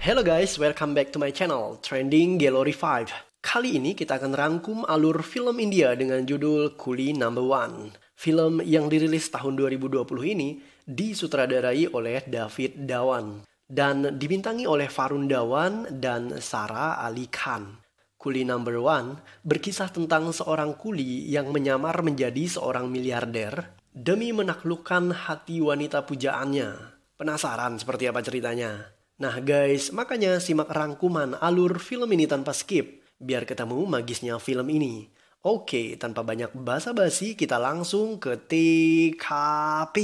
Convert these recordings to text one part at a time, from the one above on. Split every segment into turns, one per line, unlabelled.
Hello guys, welcome back to my channel, Trending Gallery 5. Kali ini kita akan rangkum alur film India dengan judul Coolie No. 1. Film yang dirilis tahun 2020 ini disutradarai oleh David Dhawan dan dibintangi oleh Varun Dhawan dan Sara Ali Khan. Coolie No. 1 berkisah tentang seorang kuli yang menyamar menjadi seorang miliarder demi menaklukkan hati wanita pujaannya. Penasaran seperti apa ceritanya? Nah guys, makanya simak rangkuman alur film ini tanpa skip, biar ketemu magisnya film ini. Oke, tanpa banyak basa-basi, kita langsung ke TKP.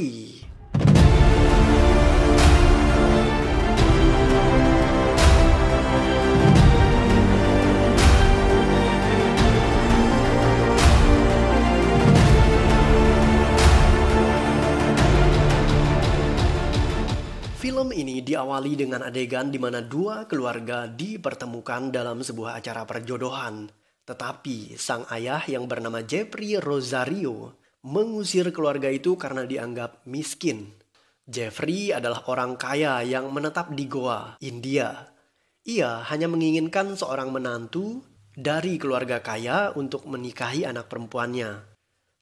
Film ini diawali dengan adegan di mana dua keluarga dipertemukan dalam sebuah acara perjodohan. Tetapi sang ayah yang bernama Jeffrey Rosario mengusir keluarga itu karena dianggap miskin. Jeffrey adalah orang kaya yang menetap di Goa, India. Ia hanya menginginkan seorang menantu dari keluarga kaya untuk menikahi anak perempuannya.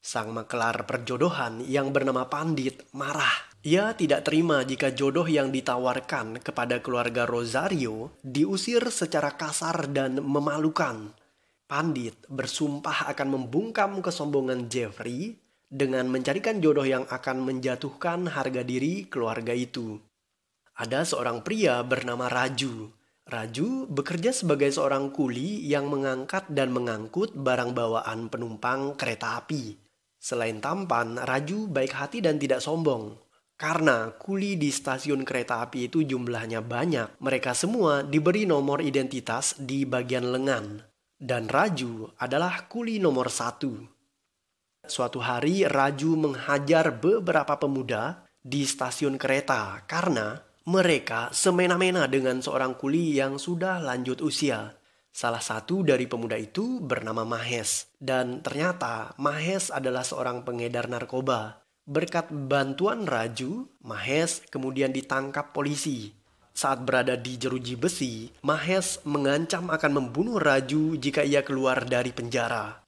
Sang makelar perjodohan yang bernama Pandit marah. Ia tidak terima jika jodoh yang ditawarkan kepada keluarga Rosario diusir secara kasar dan memalukan. Pandit bersumpah akan membungkam kesombongan Jeffrey dengan mencarikan jodoh yang akan menjatuhkan harga diri keluarga itu. Ada seorang pria bernama Raju. Raju bekerja sebagai seorang kuli yang mengangkat dan mengangkut barang bawaan penumpang kereta api. Selain tampan, Raju baik hati dan tidak sombong. Karena kuli di stasiun kereta api itu jumlahnya banyak, mereka semua diberi nomor identitas di bagian lengan. Dan Raju adalah kuli nomor 1. Suatu hari Raju menghajar beberapa pemuda di stasiun kereta karena mereka semena-mena dengan seorang kuli yang sudah lanjut usia. Salah satu dari pemuda itu bernama Mahes. Dan ternyata Mahes adalah seorang pengedar narkoba. Berkat bantuan Raju, Mahes kemudian ditangkap polisi. Saat berada di jeruji besi, Mahes mengancam akan membunuh Raju jika ia keluar dari penjara.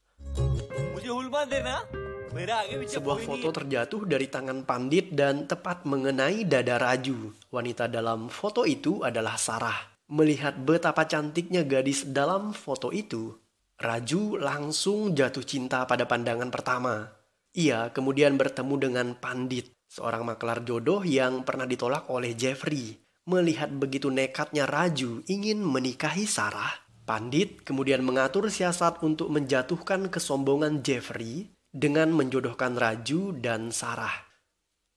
Sebuah foto terjatuh dari tangan Pandit dan tepat mengenai dada Raju. Wanita dalam foto itu adalah Sarah. Melihat betapa cantiknya gadis dalam foto itu, Raju langsung jatuh cinta pada pandangan pertama. Ia kemudian bertemu dengan Pandit, seorang makelar jodoh yang pernah ditolak oleh Jeffrey. Melihat begitu nekatnya Raju ingin menikahi Sarah, Pandit kemudian mengatur siasat untuk menjatuhkan kesombongan Jeffrey dengan menjodohkan Raju dan Sarah.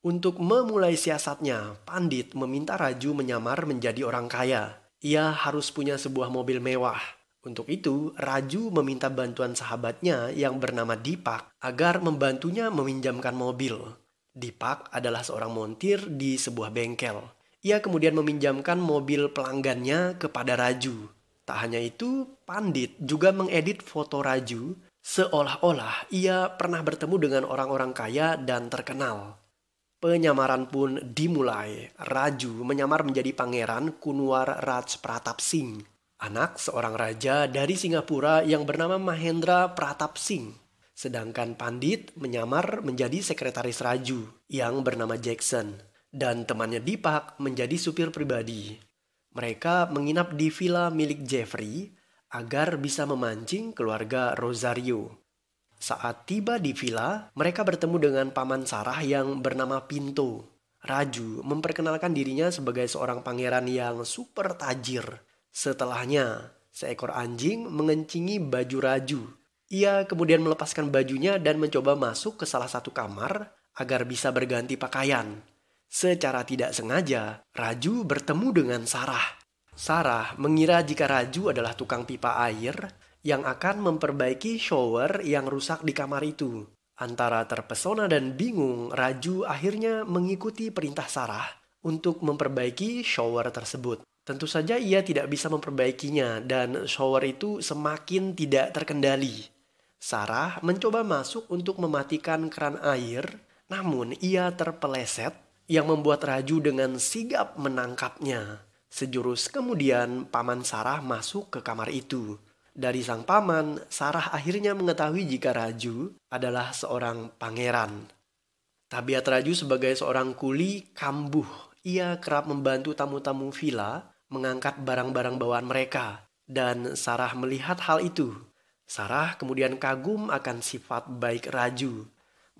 Untuk memulai siasatnya, Pandit meminta Raju menyamar menjadi orang kaya. Ia harus punya sebuah mobil mewah. Untuk itu, Raju meminta bantuan sahabatnya yang bernama Dipak agar membantunya meminjamkan mobil. Dipak adalah seorang montir di sebuah bengkel. Ia kemudian meminjamkan mobil pelanggannya kepada Raju. Tak hanya itu, Pandit juga mengedit foto Raju seolah-olah ia pernah bertemu dengan orang-orang kaya dan terkenal. Penyamaran pun dimulai. Raju menyamar menjadi Pangeran Kunwar Raj Pratap Singh, anak seorang raja dari Singapura yang bernama Mahendra Pratap Singh. Sedangkan Pandit menyamar menjadi sekretaris Raju yang bernama Jackson. Dan temannya Dipak menjadi supir pribadi. Mereka menginap di villa milik Jeffrey agar bisa memancing keluarga Rosario. Saat tiba di villa, mereka bertemu dengan paman Sarah yang bernama Pinto. Raju memperkenalkan dirinya sebagai seorang pangeran yang super tajir. Setelahnya, seekor anjing mengencingi baju Raju. Ia kemudian melepaskan bajunya dan mencoba masuk ke salah satu kamar agar bisa berganti pakaian. Secara tidak sengaja, Raju bertemu dengan Sarah. Sarah mengira jika Raju adalah tukang pipa air yang akan memperbaiki shower yang rusak di kamar itu. Antara terpesona dan bingung, Raju akhirnya mengikuti perintah Sarah untuk memperbaiki shower tersebut. Tentu saja ia tidak bisa memperbaikinya dan shower itu semakin tidak terkendali. Sarah mencoba masuk untuk mematikan keran air, namun ia terpeleset yang membuat Raju dengan sigap menangkapnya. Sejurus kemudian paman Sarah masuk ke kamar itu. Dari sang paman, Sarah akhirnya mengetahui jika Raju adalah seorang pangeran. Tabiat Raju sebagai seorang kuli kambuh. Ia kerap membantu tamu-tamu villa mengangkat barang-barang bawaan mereka. Dan Sarah melihat hal itu. Sarah kemudian kagum akan sifat baik Raju.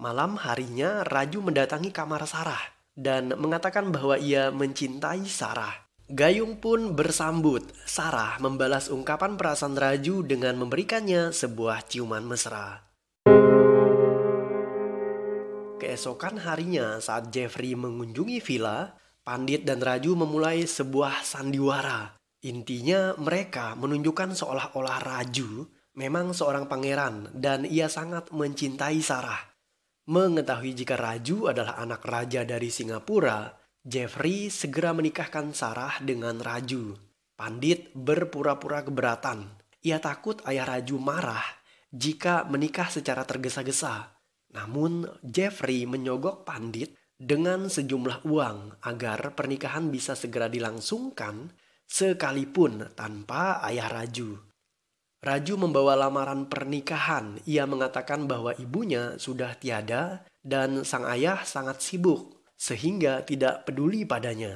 Malam harinya Raju mendatangi kamar Sarah dan mengatakan bahwa ia mencintai Sarah. Gayung pun bersambut. Sarah membalas ungkapan perasaan Raju dengan memberikannya sebuah ciuman mesra. Keesokan harinya saat Jeffrey mengunjungi villa, Pandit dan Raju memulai sebuah sandiwara. Intinya mereka menunjukkan seolah-olah Raju memang seorang pangeran dan ia sangat mencintai Sarah. Mengetahui jika Raju adalah anak raja dari Singapura, Jeffrey segera menikahkan Sarah dengan Raju. Pandit berpura-pura keberatan. Ia takut ayah Raju marah jika menikah secara tergesa-gesa. Namun Jeffrey menyogok Pandit dengan sejumlah uang agar pernikahan bisa segera dilangsungkan sekalipun tanpa ayah Raju. Raju membawa lamaran pernikahan. Ia mengatakan bahwa ibunya sudah tiada dan sang ayah sangat sibuk sehingga tidak peduli padanya.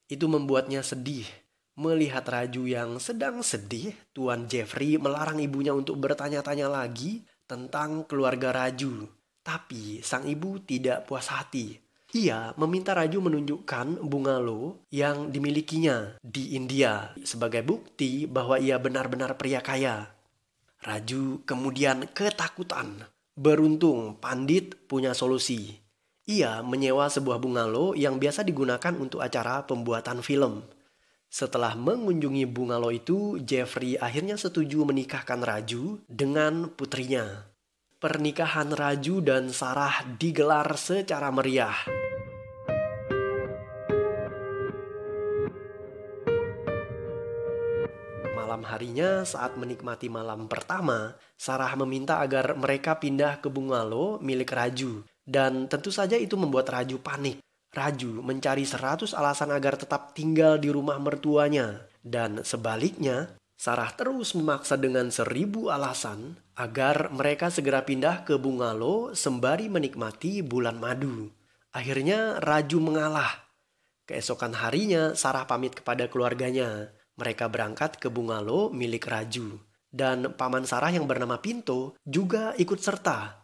Itu membuatnya sedih. Melihat Raju yang sedang sedih, Tuan Jeffrey melarang ibunya untuk bertanya-tanya lagi tentang keluarga Raju. Tapi sang ibu tidak puas hati. Ia meminta Raju menunjukkan bungalow yang dimilikinya di India sebagai bukti bahwa ia benar-benar pria kaya. Raju kemudian ketakutan. Beruntung Pandit punya solusi. Ia menyewa sebuah bungalow yang biasa digunakan untuk acara pembuatan film. Setelah mengunjungi bungalow itu, Jeffrey akhirnya setuju menikahkan Raju dengan putrinya. Pernikahan Raju dan Sarah digelar secara meriah. Malam harinya saat menikmati malam pertama, Sarah meminta agar mereka pindah ke bungalow milik Raju. Dan tentu saja itu membuat Raju panik. Raju mencari 100 alasan agar tetap tinggal di rumah mertuanya. Dan sebaliknya, Sarah terus memaksa dengan 1000 alasan agar mereka segera pindah ke bungalow sembari menikmati bulan madu. Akhirnya Raju mengalah. Keesokan harinya Sarah pamit kepada keluarganya. Mereka berangkat ke bungalow milik Raju. Dan paman Sarah yang bernama Pinto juga ikut serta.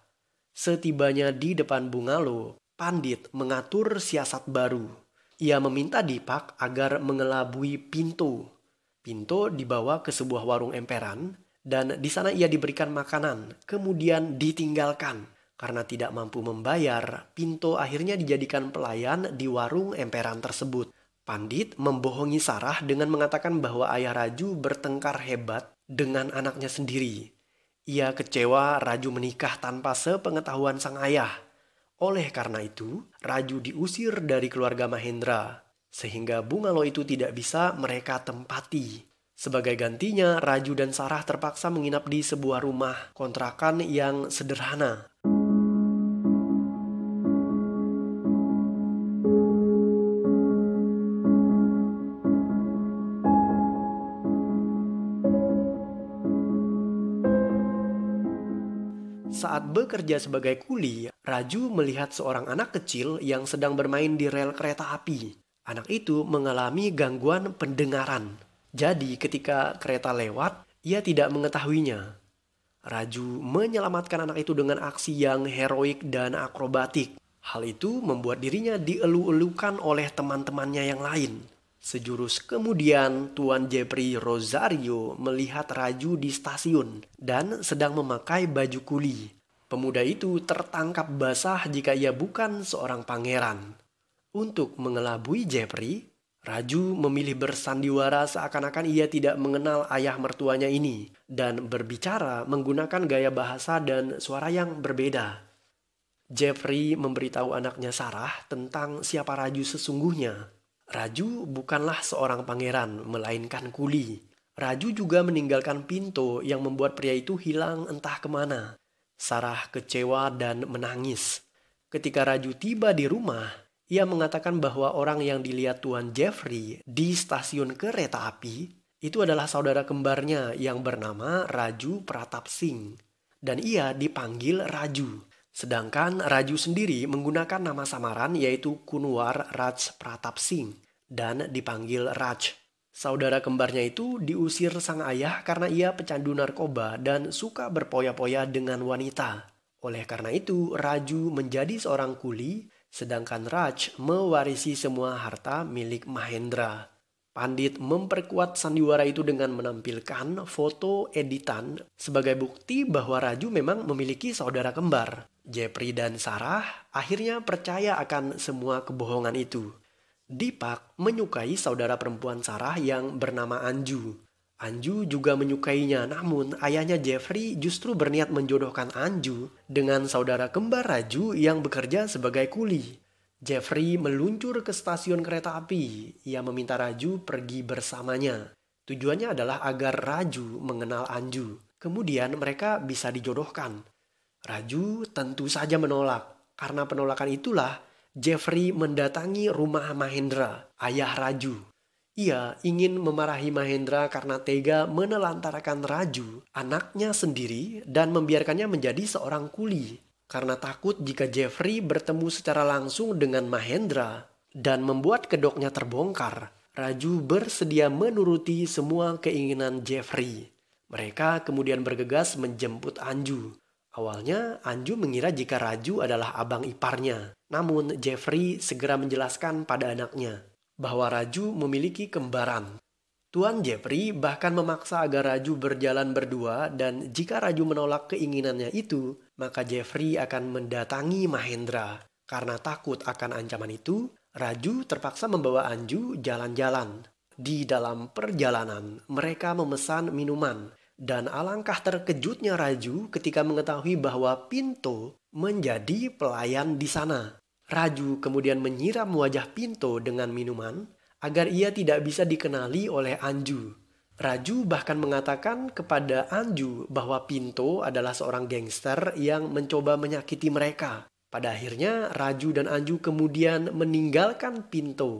Setibanya di depan bungalow, Pandit mengatur siasat baru. Ia meminta Dipak agar mengelabui Pinto. Pinto dibawa ke sebuah warung emperan dan di sana ia diberikan makanan, kemudian ditinggalkan. Karena tidak mampu membayar, Pinto akhirnya dijadikan pelayan di warung emperan tersebut. Pandit membohongi Sarah dengan mengatakan bahwa ayah Raju bertengkar hebat dengan anaknya sendiri. Ia kecewa Raju menikah tanpa sepengetahuan sang ayah. Oleh karena itu, Raju diusir dari keluarga Mahendra, sehingga bungalow itu tidak bisa mereka tempati. Sebagai gantinya, Raju dan Sarah terpaksa menginap di sebuah rumah kontrakan yang sederhana. Saat bekerja sebagai kuli, Raju melihat seorang anak kecil yang sedang bermain di rel kereta api. Anak itu mengalami gangguan pendengaran. Jadi ketika kereta lewat, ia tidak mengetahuinya. Raju menyelamatkan anak itu dengan aksi yang heroik dan akrobatik. Hal itu membuat dirinya dielu-elukan oleh teman-temannya yang lain. Sejurus kemudian, Tuan Jeffrey Rosario melihat Raju di stasiun dan sedang memakai baju kuli. Pemuda itu tertangkap basah jika ia bukan seorang pangeran. Untuk mengelabui Jeffrey, Raju memilih bersandiwara seakan-akan ia tidak mengenal ayah mertuanya ini dan berbicara menggunakan gaya bahasa dan suara yang berbeda. Jeffrey memberitahu anaknya Sarah tentang siapa Raju sesungguhnya. Raju bukanlah seorang pangeran, melainkan kuli. Raju juga meninggalkan Pinto yang membuat pria itu hilang entah kemana. Sarah kecewa dan menangis. Ketika Raju tiba di rumah, Ia mengatakan bahwa orang yang dilihat Tuan Jeffrey di stasiun kereta api itu adalah saudara kembarnya yang bernama Raju Pratap Singh. Dan ia dipanggil Raju. Sedangkan Raju sendiri menggunakan nama samaran yaitu Kunwar Raj Pratap Singh dan dipanggil Raj. Saudara kembarnya itu diusir sang ayah karena ia pecandu narkoba dan suka berpoya-poya dengan wanita. Oleh karena itu, Raju menjadi seorang kuli, sedangkan Raj mewarisi semua harta milik Mahendra. Pandit memperkuat sandiwara itu dengan menampilkan foto editan sebagai bukti bahwa Raju memang memiliki saudara kembar. Jeffrey dan Sarah akhirnya percaya akan semua kebohongan itu. Deepak menyukai saudara perempuan Sarah yang bernama Anju. Anju juga menyukainya, namun ayahnya Jeffrey justru berniat menjodohkan Anju dengan saudara kembar Raju yang bekerja sebagai kuli. Jeffrey meluncur ke stasiun kereta api. Ia meminta Raju pergi bersamanya. Tujuannya adalah agar Raju mengenal Anju. Kemudian mereka bisa dijodohkan. Raju tentu saja menolak. Karena penolakan itulah Jeffrey mendatangi rumah Mahendra, ayah Raju. Ia ingin memarahi Mahendra karena tega menelantarkan Raju, anaknya sendiri, dan membiarkannya menjadi seorang kuli. Karena takut jika Jeffrey bertemu secara langsung dengan Mahendra dan membuat kedoknya terbongkar, Raju bersedia menuruti semua keinginan Jeffrey. Mereka kemudian bergegas menjemput Anju. Awalnya Anju mengira jika Raju adalah abang iparnya. Namun Jeffrey segera menjelaskan pada anaknya bahwa Raju memiliki kembaran. Tuan Jeffrey bahkan memaksa agar Raju berjalan berdua dan jika Raju menolak keinginannya itu, maka Jeffrey akan mendatangi Mahendra. Karena takut akan ancaman itu, Raju terpaksa membawa Anju jalan-jalan. Di dalam perjalanan, mereka memesan minuman. Dan alangkah terkejutnya Raju ketika mengetahui bahwa Pinto menjadi pelayan di sana. Raju kemudian menyiram wajah Pinto dengan minuman agar ia tidak bisa dikenali oleh Anju. Raju bahkan mengatakan kepada Anju bahwa Pinto adalah seorang gangster yang mencoba menyakiti mereka. Pada akhirnya Raju dan Anju kemudian meninggalkan Pinto.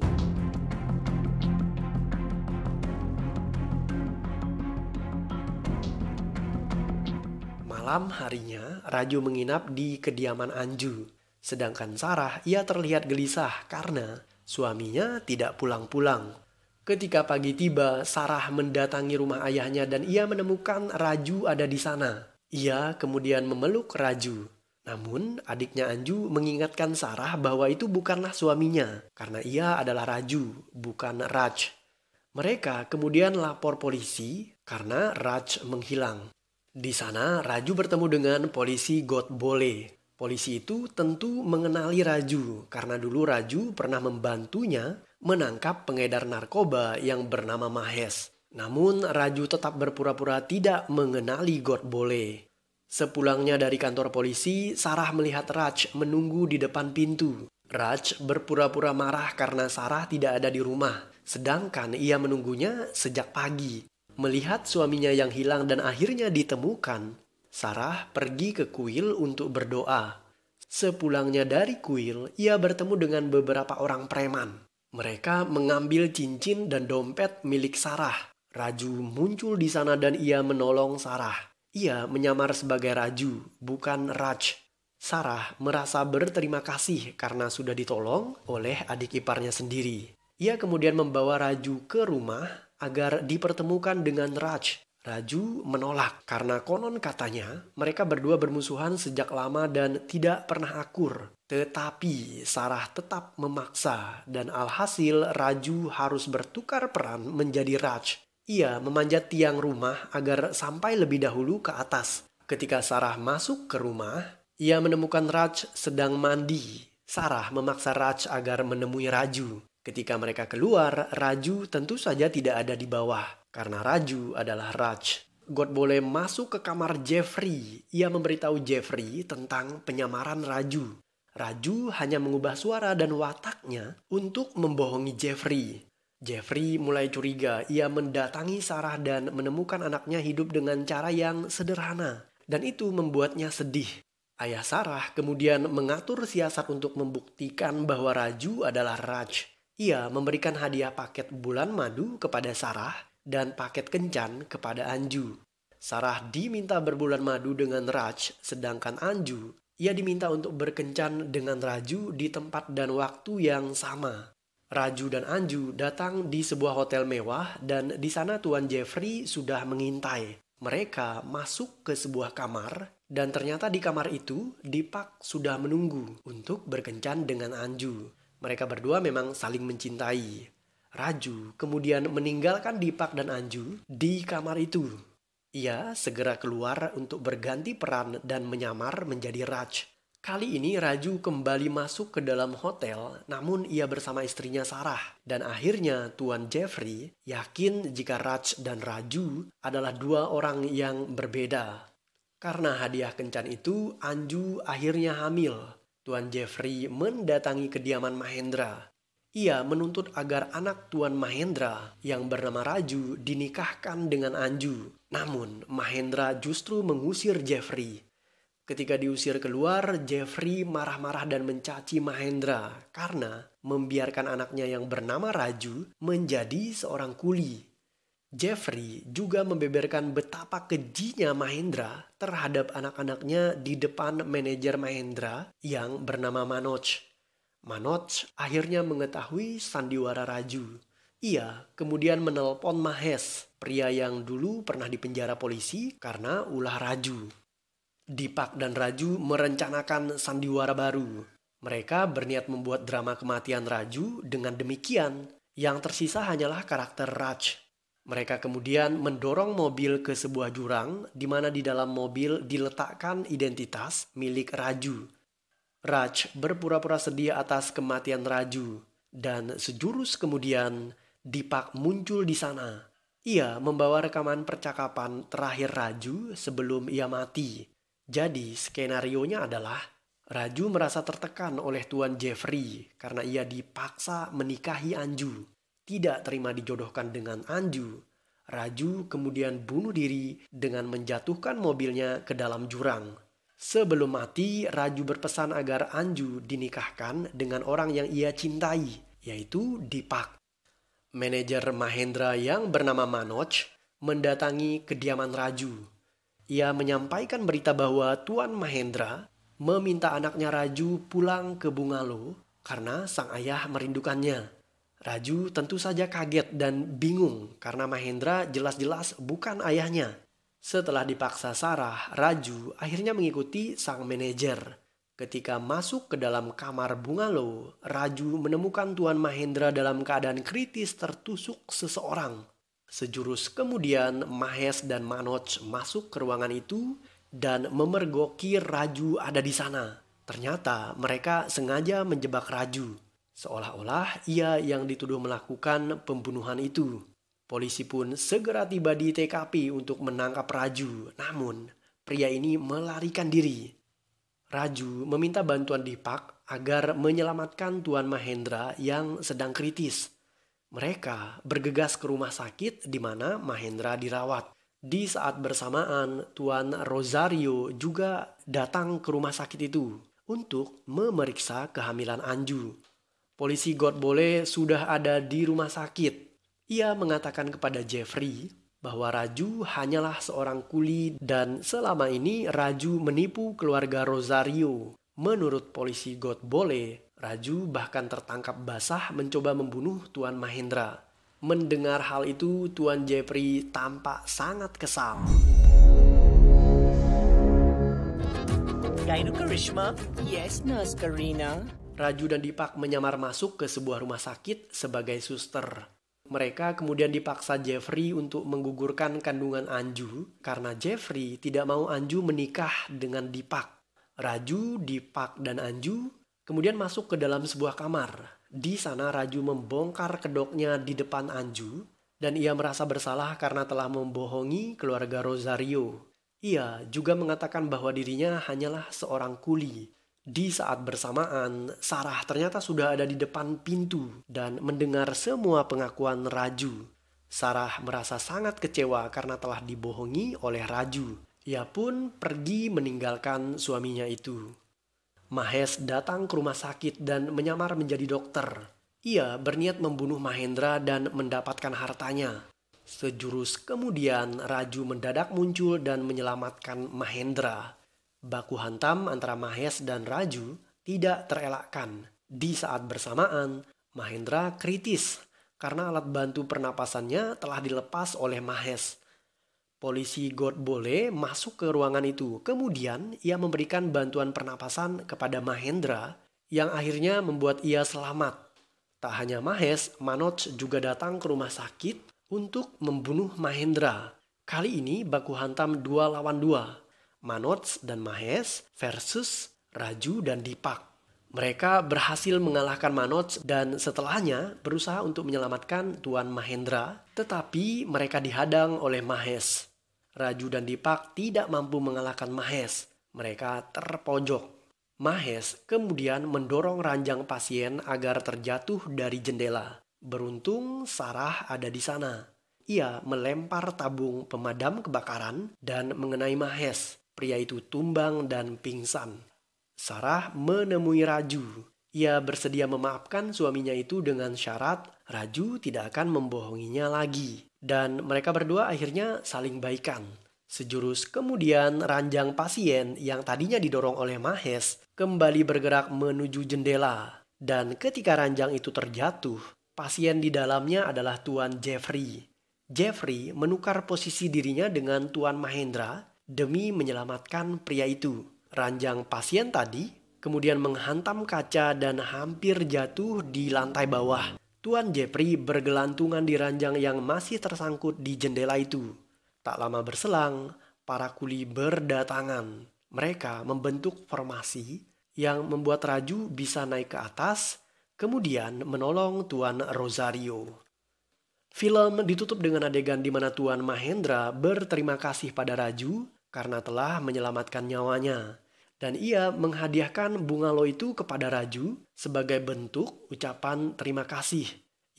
Malam harinya, Raju menginap di kediaman Anju. Sedangkan Sarah, ia terlihat gelisah karena suaminya tidak pulang-pulang. Ketika pagi tiba, Sarah mendatangi rumah ayahnya dan ia menemukan Raju ada di sana. Ia kemudian memeluk Raju. Namun, adiknya Anju mengingatkan Sarah bahwa itu bukanlah suaminya, karena ia adalah Raju, bukan Raj. Mereka kemudian lapor polisi karena Raj menghilang. Di sana, Raju bertemu dengan polisi Godbole. Polisi itu tentu mengenali Raju karena dulu Raju pernah membantunya menangkap pengedar narkoba yang bernama Mahes. Namun Raju tetap berpura-pura tidak mengenali Godbole. Sepulangnya dari kantor polisi, Sarah melihat Raj menunggu di depan pintu. Raj berpura-pura marah karena Sarah tidak ada di rumah, sedangkan ia menunggunya sejak pagi. Melihat suaminya yang hilang dan akhirnya ditemukan, Sarah pergi ke kuil untuk berdoa. Sepulangnya dari kuil, ia bertemu dengan beberapa orang preman. Mereka mengambil cincin dan dompet milik Sarah. Raju muncul di sana dan ia menolong Sarah. Ia menyamar sebagai Raju, bukan Raj. Sarah merasa berterima kasih karena sudah ditolong oleh adik iparnya sendiri. Ia kemudian membawa Raju ke rumah agar dipertemukan dengan Raj. Raju menolak karena konon katanya mereka berdua bermusuhan sejak lama dan tidak pernah akur. Tetapi Sarah tetap memaksa dan alhasil Raju harus bertukar peran menjadi Raj. Ia memanjat tiang rumah agar sampai lebih dahulu ke atas. Ketika Sarah masuk ke rumah, ia menemukan Raj sedang mandi. Sarah memaksa Raj agar menemui Raju. Ketika mereka keluar, Raju tentu saja tidak ada di bawah. Karena Raju adalah Raj. Godbole masuk ke kamar Jeffrey. Ia memberitahu Jeffrey tentang penyamaran Raju. Raju hanya mengubah suara dan wataknya untuk membohongi Jeffrey. Jeffrey mulai curiga. Ia mendatangi Sarah dan menemukan anaknya hidup dengan cara yang sederhana. Dan itu membuatnya sedih. Ayah Sarah kemudian mengatur siasat untuk membuktikan bahwa Raju adalah Raj. Ia memberikan hadiah paket bulan madu kepada Sarah dan paket kencan kepada Anju. Sarah diminta berbulan madu dengan Raj, sedangkan Anju, ia diminta untuk berkencan dengan Raju di tempat dan waktu yang sama. Raju dan Anju datang di sebuah hotel mewah dan di sana Tuan Jeffrey sudah mengintai. Mereka masuk ke sebuah kamar dan ternyata di kamar itu Deepak sudah menunggu untuk berkencan dengan Anju. Mereka berdua memang saling mencintai. Raju kemudian meninggalkan Deepak dan Anju di kamar itu. Ia segera keluar untuk berganti peran dan menyamar menjadi Raj. Kali ini Raju kembali masuk ke dalam hotel, namun ia bersama istrinya Sarah. Dan akhirnya Tuan Jeffrey yakin jika Raj dan Raju adalah dua orang yang berbeda. Karena hadiah kencan itu, Anju akhirnya hamil. Tuan Jeffrey mendatangi kediaman Mahendra. Ia menuntut agar anak Tuan Mahendra yang bernama Raju dinikahkan dengan Anju. Namun Mahendra justru mengusir Jeffrey. Ketika diusir keluar, Jeffrey marah-marah dan mencaci Mahendra karena membiarkan anaknya yang bernama Raju menjadi seorang kuli. Jeffrey juga membeberkan betapa kejinya Mahendra terhadap anak-anaknya di depan manajer Mahendra yang bernama Manoj. Manoj akhirnya mengetahui sandiwara Raju. Ia kemudian menelpon Mahesh, pria yang dulu pernah dipenjara polisi karena ulah Raju. Deepak dan Raju merencanakan sandiwara baru. Mereka berniat membuat drama kematian Raju. Dengan demikian, yang tersisa hanyalah karakter Raj. Mereka kemudian mendorong mobil ke sebuah jurang di mana di dalam mobil diletakkan identitas milik Raju. Raj berpura-pura sedih atas kematian Raju dan sejurus kemudian Deepak muncul di sana. Ia membawa rekaman percakapan terakhir Raju sebelum ia mati. Jadi skenarionya adalah Raju merasa tertekan oleh Tuan Jeffrey karena ia dipaksa menikahi Anju. Tidak terima dijodohkan dengan Anju, Raju kemudian bunuh diri dengan menjatuhkan mobilnya ke dalam jurang. Sebelum mati, Raju berpesan agar Anju dinikahkan dengan orang yang ia cintai, yaitu Deepak. Manajer Mahendra yang bernama Manoj mendatangi kediaman Raju. Ia menyampaikan berita bahwa Tuan Mahendra meminta anaknya Raju pulang ke Bungalow karena sang ayah merindukannya. Raju tentu saja kaget dan bingung karena Mahendra jelas-jelas bukan ayahnya. Setelah dipaksa Sarah, Raju akhirnya mengikuti sang manajer. Ketika masuk ke dalam kamar Bungalow, Raju menemukan Tuan Mahendra dalam keadaan kritis tertusuk seseorang. Sejurus kemudian Mahesh dan Manoj masuk ke ruangan itu dan memergoki Raju ada di sana. Ternyata mereka sengaja menjebak Raju, seolah-olah ia yang dituduh melakukan pembunuhan itu. Polisi pun segera tiba di TKP untuk menangkap Raju, namun pria ini melarikan diri. Raju meminta bantuan Deepak agar menyelamatkan Tuan Mahendra yang sedang kritis. Mereka bergegas ke rumah sakit di mana Mahendra dirawat. Di saat bersamaan, Tuan Rosario juga datang ke rumah sakit itu untuk memeriksa kehamilan Anju. Polisi God Bole sudah ada di rumah sakit. Ia mengatakan kepada Jeffrey bahwa Raju hanyalah seorang kuli dan selama ini Raju menipu keluarga Rosario. Menurut polisi God Bole, Raju bahkan tertangkap basah mencoba membunuh Tuan Mahendra. Mendengar hal itu, Tuan Jeffrey tampak sangat kesal.
Gynecological Karishma? Yes, Nurse Karina.
Raju dan Deepak menyamar masuk ke sebuah rumah sakit sebagai suster. Mereka kemudian dipaksa Jeffrey untuk menggugurkan kandungan Anju karena Jeffrey tidak mau Anju menikah dengan Deepak. Raju, Deepak, dan Anju kemudian masuk ke dalam sebuah kamar. Di sana Raju membongkar kedoknya di depan Anju dan ia merasa bersalah karena telah membohongi keluarga Rosario. Ia juga mengatakan bahwa dirinya hanyalah seorang kuli. Di saat bersamaan, Sarah ternyata sudah ada di depan pintu dan mendengar semua pengakuan Raju. Sarah merasa sangat kecewa karena telah dibohongi oleh Raju. Ia pun pergi meninggalkan suaminya itu. Mahes datang ke rumah sakit dan menyamar menjadi dokter. Ia berniat membunuh Mahendra dan mendapatkan hartanya. Sejurus kemudian Raju mendadak muncul dan menyelamatkan Mahendra. Baku hantam antara Mahes dan Raju tidak terelakkan. Di saat bersamaan, Mahendra kritis karena alat bantu pernapasannya telah dilepas oleh Mahes. Polisi Godbole masuk ke ruangan itu. Kemudian ia memberikan bantuan pernapasan kepada Mahendra yang akhirnya membuat ia selamat. Tak hanya Mahes, Manoj juga datang ke rumah sakit untuk membunuh Mahendra. Kali ini baku hantam 2 lawan 2. Manoj dan Mahes versus Raju dan Deepak. Mereka berhasil mengalahkan Manoj dan setelahnya berusaha untuk menyelamatkan Tuan Mahendra, tetapi mereka dihadang oleh Mahes. Raju dan Deepak tidak mampu mengalahkan Mahes. Mereka terpojok. Mahes kemudian mendorong ranjang pasien agar terjatuh dari jendela. Beruntung Sarah ada di sana. Ia melempar tabung pemadam kebakaran dan mengenai Mahes. Pria itu tumbang dan pingsan. Sarah menemui Raju. Ia bersedia memaafkan suaminya itu dengan syarat Raju tidak akan membohonginya lagi. Dan mereka berdua akhirnya saling baikan. Sejurus kemudian ranjang pasien yang tadinya didorong oleh Mahes kembali bergerak menuju jendela. Dan ketika ranjang itu terjatuh, pasien di dalamnya adalah Tuan Jeffrey. Jeffrey menukar posisi dirinya dengan Tuan Mahendra demi menyelamatkan pria itu. Ranjang pasien tadi kemudian menghantam kaca dan hampir jatuh di lantai bawah. Tuan Jeffrey bergelantungan di ranjang yang masih tersangkut di jendela itu. Tak lama berselang, para kuli berdatangan. Mereka membentuk formasi yang membuat Raju bisa naik ke atas, kemudian menolong Tuan Rosario. Film ditutup dengan adegan di mana Tuan Mahendra berterima kasih pada Raju karena telah menyelamatkan nyawanya. Dan ia menghadiahkan bungalow itu kepada Raju sebagai bentuk ucapan terima kasih.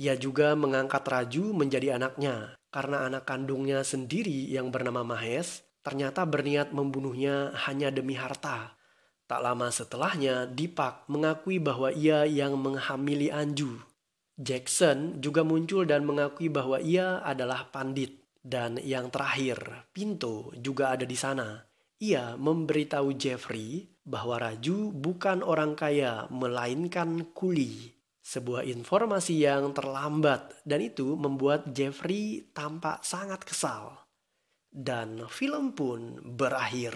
Ia juga mengangkat Raju menjadi anaknya karena anak kandungnya sendiri yang bernama Mahes ternyata berniat membunuhnya hanya demi harta. Tak lama setelahnya, Deepak mengakui bahwa ia yang menghamili Anju. Jackson juga muncul dan mengakui bahwa ia adalah pandit. Dan yang terakhir, Pinto juga ada di sana. Ia memberitahu Jeffrey bahwa Raju bukan orang kaya, melainkan kuli. Sebuah informasi yang terlambat dan itu membuat Jeffrey tampak sangat kesal. Dan film pun berakhir.